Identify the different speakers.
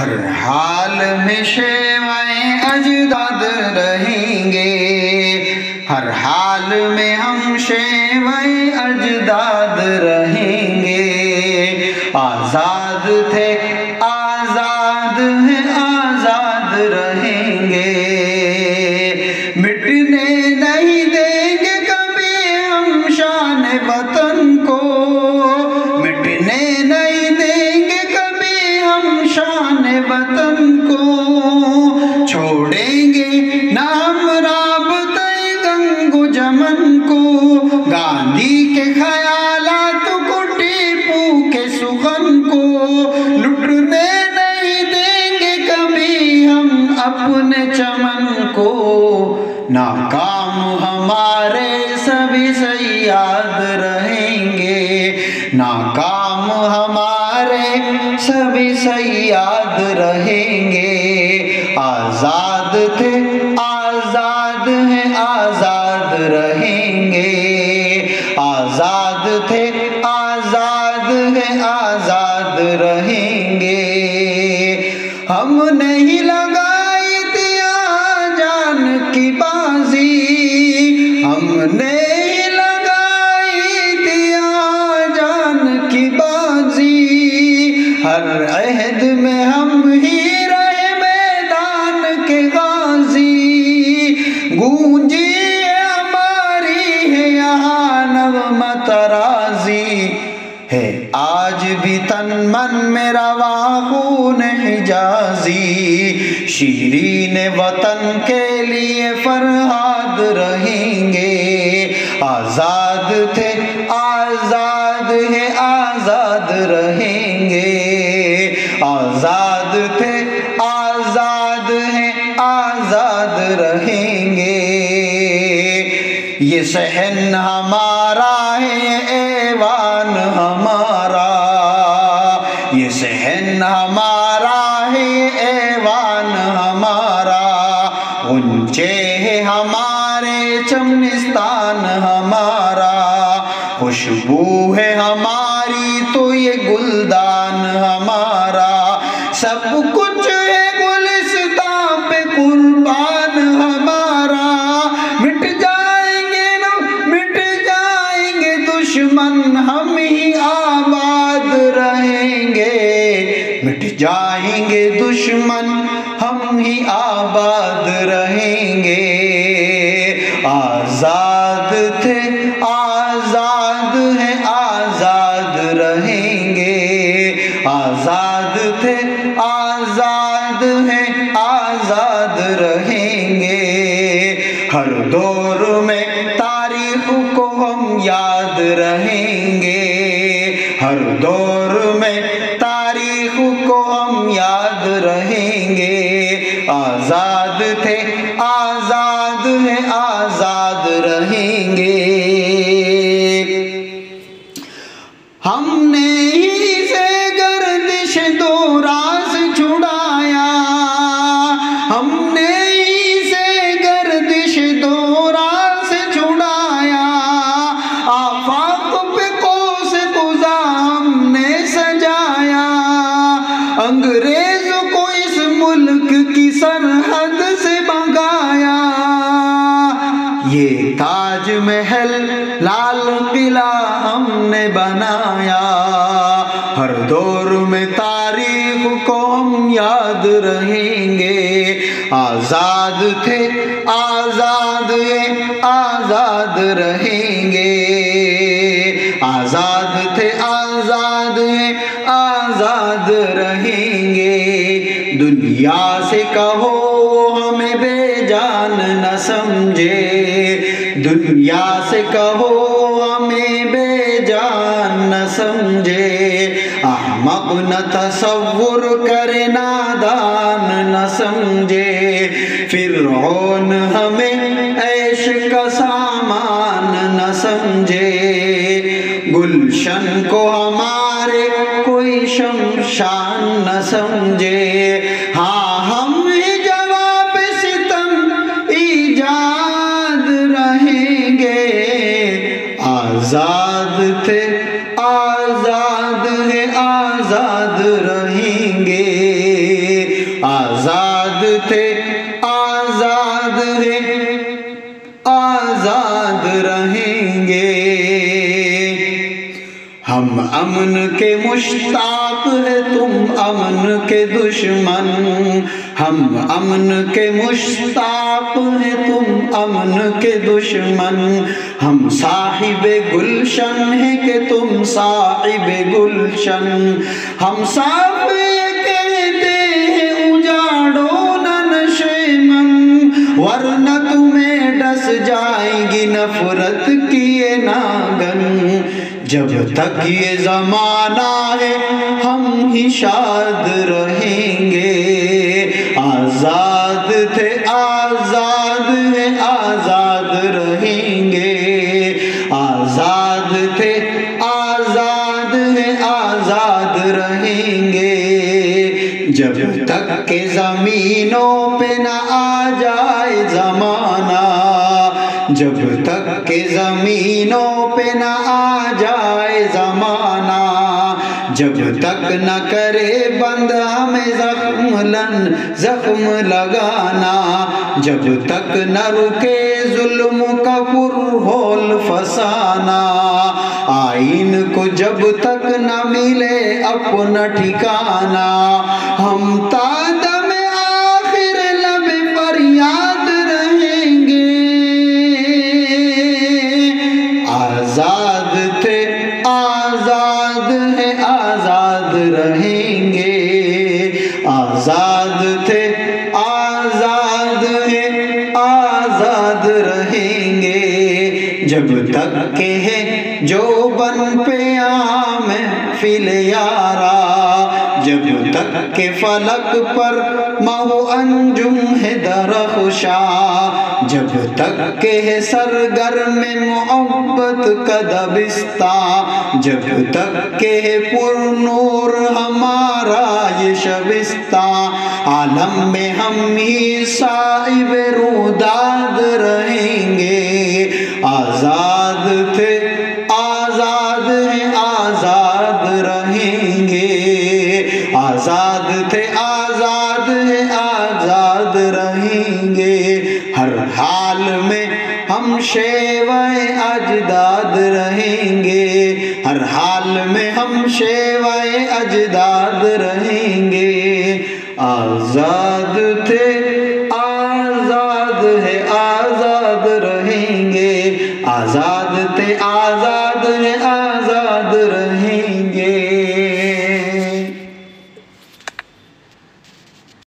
Speaker 1: ہر حال میں شیوائیں اجداد رہیں گے، ہر حال میں ہم شیوائیں اجداد رہیں گے۔ آزاد تھے آزاد ہیں آزاد رہیں گے، مٹنے نہیں دیں گے کبھی ہم شان وطن کو، مٹنے نہیں دیں گے کبھی ہم شان وطن کو، چھوڑیں گے نام رابطہ گنگو جمن کو، گاندھی کے خیالات کو ٹیپو کے سخن کو، لٹنے نہیں دیں گے کبھی ہم اپنے چمن کو، ناکام ہمارے سبھی صیاد رہیں گے، ناکام ہمارے سبھی صیاد رہیں گے۔ آزاد تھے آزاد ہیں آزاد رہیں گے، آزاد تھے آزاد ہیں آزاد رہیں گے۔ ہم نہیں لگائی تھی جان کی بازی، ہم نہیں لگائی تھی جان کی بازی، ہر عہد میں ہم ہی رہے میدان کے غازی، گونجی ہماری ہے یہاں نغمہ ترازی، ہے آج بھی تن من میں رواں خون حجازی، شیرین وطن کے لیے فرہاد رہیں گے۔ آزاد تھے آزاد ہیں آزاد رہیں گے، آزاد تھے آزاد ہیں آزاد رہیں گے۔ یہ صحن ہمارا ہے یہ ایوان ہمارا، یہ صحن ہمارا ہے یہ ایوان ہمارا، غنچے ہے ہمارے چمنستان ہمارا، خوشبو ہے ہماری تو یہ گلدان ہمارا، سب کچھ ہے گلستان پہ قربان ہمارا، مٹ جائیں گے نا مٹ جائیں گے دشمن ہم ہی آباد رہیں گے، مٹ جائیں گے دشمن ہم ہی آباد رہیں گے۔ آزاد تھے آزاد ہیں آزاد رہیں گے، آزاد تھے آزاد ہیں آزاد رہیں گے۔ ہر دور میں تاریخ کو ہم یاد رہیں گے، ہر دور میں تاریخ کو ہم یاد رہیں گے۔ آزاد تھے آزاد ہیں آزاد رہیں گے۔ ہم نے ہی سے گردش دو راز چھڑایا، ہم نے ہی سے گردش دو راز چھڑایا، آفاق پہ قوس قزح ہم نے سجایا، انگریز کو اس ملک کی سرحد سے بھگایا، یہ تاج محل لال قلعہ ہم نے بنایا، ہر دور میں تاریخ کو ہم یاد رہیں گے۔ آزاد تھے آزاد ہیں آزاد رہیں گے، آزاد تھے آزاد ہیں آزاد رہیں گے۔ دنیا سے کہو ہمیں بے جان نہ سمجھے، دنیا سے کہو ہمیں بے جان نہ سمجھے، احمق نہ تصور کرے نادان نہ سمجھے، فرعون ہمیں عیش کا سامان نہ سمجھے، گلشن کو ہمارے کوئی شمشان نہ سمجھے، ہاں ہم ہی جواب ستم ایجاد رہیں گے۔ آزاد تھے آزاد ہیں آزاد رہیں گے۔ آزاد تھے آزاد ہیں آزاد رہیں گے. ہم امن کے مشتاق ہیں تم امن کے دشمن. ہم امن کے مشتاق ہیں تم امن کے دشمن. ہم صاحب گلشن ہیں کہ تم صاحب گلشن. ہم صاحب کہتے ہیں اجاڑو نہ نشے من، ورنہ تمہیں ڈس جائیں گی نفرت کی یہ ناگن. جب تک یہ زمانہ ہے ہم ہی شاد رہیں گے. آزاد تھے آزاد ہیں آزاد رہیں گے. آزاد تھے آزاد ہیں آزاد رہیں گے. جب تک کہ زمینوں پہ نہ آ جائے زمانہ، جب تک کہ زمینوں پہ نہ آ جائے زمانہ، جب تک نہ کرے بند ہمیں زخم لگانا، جب تک نہ رکے ظلم کا پرہول فسانہ، آئین کو جب تک نہ ملے اپنا ٹھکانہ، ہم تادم آخر لب پر یاد رہیں گے. آزاد تھے آزاد ہیں آزاد رہیں گے. آزاد تھے آزاد ہیں آزاد رہیں گے. جب تک کہ ہے جو بن پہ محفل یارا، جب تک کہ فلک پر مہو انجم ہے درخشاں، جب تک کہ ہے سرگرم محبت کا دبستان، جب تک کہ ہے پر نور ہمارا یہ شبستان، عالم میں ہم ہی صاحب روداد رہیں گے. آزاد تھے آزاد ہیں آزاد رہیں گے. آزاد تھے آزاد ہیں آزاد رہیں گے. ہر حال میں ہم شیوہ اجداد رہیں گے. ہر حال میں ہم شیوہ اجداد رہیں گے. آزاد تھے